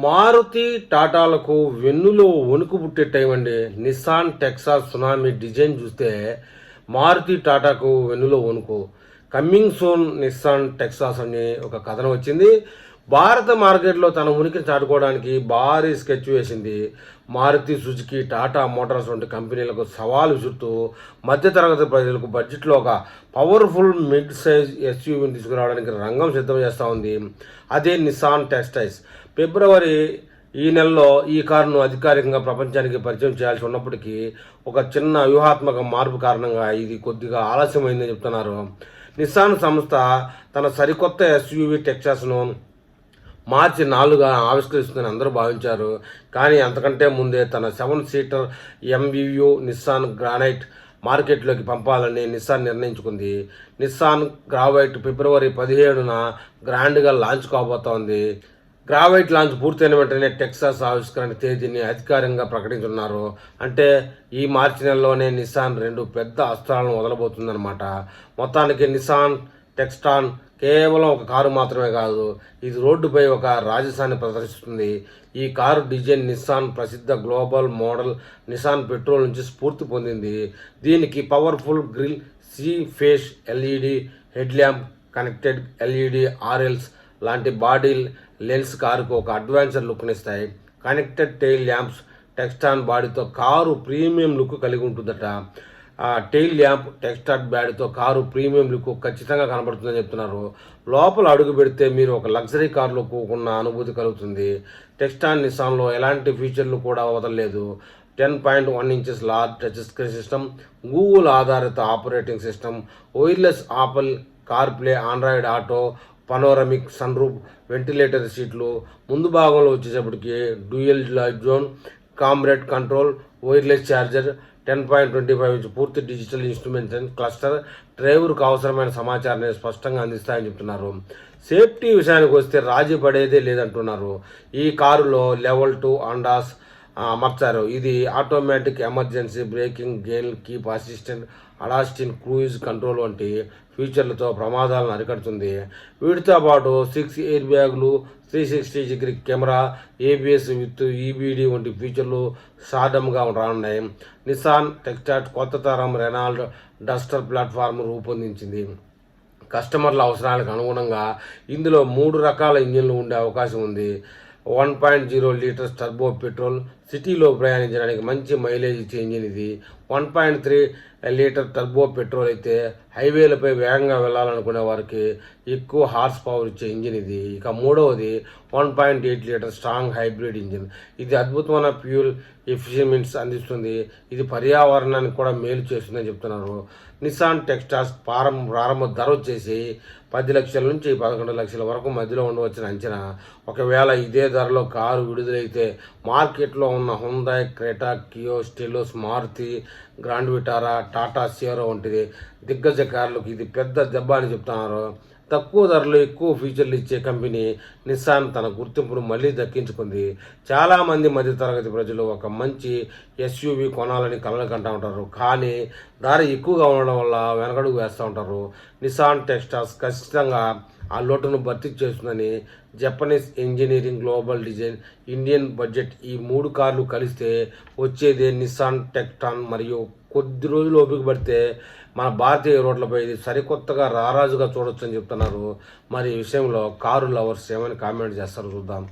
మారుతి టాటాలకు వెన్నులో వణుకు పుట్టే టైం అండి. నిస్సాన్ టెక్సాస్ సునామీ డిజైన్ చూస్తే మారుతి టాటాకు వెన్నులో వణుకు. కమ్మింగ్ సూన్ నిస్సాన్ టెక్సాస్ అని ఒక కథనం వచ్చింది. భారత మార్కెట్లో తన ఉనికిని చాటుకోవడానికి భారీ స్కెచ్ వేసింది. మారుతి, సుజుకి, టాటా మోటార్స్ వంటి కంపెనీలకు సవాలు విసురుతూ మధ్యతరగతి ప్రజలకు బడ్జెట్లో ఒక పవర్ఫుల్ మిడ్ సైజ్ ఎస్యూవీని తీసుకురావడానికి రంగం సిద్ధం చేస్తూ ఉంది. అదే నిస్సాన్ టెక్సైస్. ఫిబ్రవరి ఈ నెలలో ఈ కారును అధికారికంగా ప్రపంచానికి పరిచయం చేయాల్సి ఉన్నప్పటికీ ఒక చిన్న వ్యూహాత్మక మార్పు కారణంగా ఇది కొద్దిగా ఆలస్యమైందని చెప్తున్నారు. నిస్సాన్ సంస్థ తన సరికొత్త ఎస్యూవీ టెక్సాస్ను మార్చి 4గా ఆవిష్కరిస్తుందని అందరూ భావించారు. కానీ అంతకంటే ముందే తన 7 సీటర్ ఎంవియూ నిస్సాన్ గ్రానైట్ మార్కెట్లోకి పంపాలని నిస్సాన్ నిర్ణయించుకుంది. నిస్సాన్ గ్రావైట్ ఫిబ్రవరి 17న గ్రాండ్గా లాంచ్ కాబోతోంది. గ్రావైట్ లాంచ్ పూర్తయిన వెంటనే టెక్సాస్ ఆవిష్కరణ తేదీని అధికారికంగా ప్రకటించున్నారు. అంటే ఈ మార్చి నెలలోనే నిస్సాన్ 2 పెద్ద అస్త్రాలను వదలబోతుందన్నమాట. మొత్తానికి నిస్సాన్ టెక్సాస్ కేవలం ఒక కారు మాత్రమే కాదు, ఇది రోడ్డుపై ఒక రాజసాన్ని ప్రదర్శిస్తుంది. ఈ కారు డిజైన్ నిస్సాన్ ప్రసిద్ధ గ్లోబల్ మోడల్ నిస్సాన్ పెట్రోల్ నుంచి స్ఫూర్తి పొందింది. దీనికి powerful grille, C face LED head lamp, connected LED RLs లాంటి బాడీ లెన్స్ కారుకు ఒక అడ్వాన్సర్ లుక్నిస్తాయి. కనెక్టెడ్ టెయిల్ ల్యాంప్స్ టెక్స్టాన్ బాడీతో కారు ప్రీమియం లుక్ కలిగి ఉంటుందట. టెయిల్ ల్యాంప్ టెక్స్టాట్ బ్యాడ్తో కారు ప్రీమియం లుక్ ఖచ్చితంగా కనబడుతుందని చెప్తున్నారు. లోపల అడుగు పెడితే మీరు ఒక లగ్జరీ కారులో కూకున్న అనుభూతి కలుగుతుంది. టెక్స్టాన్ నిస్సాన్లో ఎలాంటి ఫీచర్లు కూడా వదలలేదు. 10.1 inches large touch screen system, Google ఆధారిత operating system, wireless Apple CarPlay, Android auto, panoramic sun roof, ventilated సీట్లు, ముందు భాగంలో వచ్చేటప్పటికి డ్యూయల్ జోన్ కాంబ్రెట్ కంట్రోల్, వైర్లెస్ ఛార్జర్, 10.25 ఇంచ్ పూర్తి డిజిటల్ ఇన్స్ట్రుమెంటేషన్ క్లస్టర్ డ్రైవర్కు అవసరమైన సమాచారాన్ని స్పష్టంగా అందిస్తాయని చెప్తున్నారు. సేఫ్టీ విషయానికి వస్తే రాజీ పడేదే లేదంటున్నారు. ఈ కారులో లెవెల్ 2 ఆండాస్ అమర్చారు. ఇది ఆటోమేటిక్ ఎమర్జెన్సీ బ్రేకింగ్, గెయిన్ కీప్ అసిస్టెంట్, అడాస్టిన్ క్రూయిజ్ కంట్రోల్ వంటి ఫీచర్లతో ప్రమాదాలను అరికడుతుంది. వీటితో పాటు 6 ఎయిర్ బ్యాగులు, 360 కెమెరా, ఏబిఎస్ విత్ ఈబీడీ వంటి ఫీచర్లు సాధంగా రానున్నాయి. నిస్సాన్ టెక్సాస్ కొత్త తరం రెనాల్డ్ డస్టర్ ప్లాట్ఫామ్ రూపొందించింది. కస్టమర్ల అవసరాలకు అనుగుణంగా ఇందులో 3 రకాల ఇంజిన్లు ఉండే అవకాశం ఉంది. 1.0 లీటర్స్ టర్బో పెట్రోల్, సిటీలో ప్రయాణించడానికి మంచి మైలేజ్ ఇచ్చే ఇంజిన్ ఇది. 1.3 లీటర్ టర్బో పెట్రోల్ అయితే హైవేలపై వేగంగా వెళ్లాలనుకునే వారికి ఎక్కువ హార్స్ పవర్ ఇచ్చే ఇంజిన్ ఇది. ఇక మూడవది 1.8 లీటర్ స్ట్రాంగ్ హైబ్రిడ్ ఇంజిన్. ఇది అద్భుతమైన ఫ్యూయల్ ఎఫిషియెన్సీ అందిస్తుంది. ఇది పర్యావరణానికి కూడా మేలు చేస్తుందని చెప్తున్నారు. నిస్సాన్ టెక్సాస్ ప్రారంభ ధర వచ్చేసి 10 లక్షల నుంచి 11 లక్షల వరకు మధ్యలో ఉండవచ్చని అంచనా. ఒకవేళ ఇదే ధరలో కారు విడుదలైతే మార్కెట్లో ఉన్న Hyundai, Creta, Kia Seltos, Maruti, grand Vitara, Tata Sierra వంటిది దిగ్గజ కార్లకు ఇది పెద్ద దెబ్బ అని చెప్తున్నారు. తక్కువ ధరలో ఎక్కువ ఫీచర్లు ఇచ్చే కంపెనీ నిస్సాన్ తన గుర్తింపును మళ్ళీ దక్కించుకుంది. చాలామంది మధ్యతరగతి ప్రజలు ఒక మంచి ఎస్యూవీ కొనాలని కలలు కంటూ ఉంటారు. కానీ ధర ఎక్కువగా ఉండడం వల్ల వెనకడుగు వేస్తూ ఉంటారు. నిస్సాన్ టెక్సాస్ ఖచ్చితంగా ఆ లోటును భర్తీ చేస్తుందని Japanese engineering, global design, Indian budget ఈ 3 కార్లు కలిస్తే వచ్చేదే నిస్సాన్ టెక్సాస్. మరియు కొద్ది రోజులు ఓపిక పడితే మన భారతీయ రోడ్లపై ఇది సరికొత్తగా రారాజుగా చూడొచ్చు అని చెప్తున్నారు. మరి ఈ విషయంలో కారు లవర్స్ ఏమని కామెంట్ చేస్తారో చూద్దాం.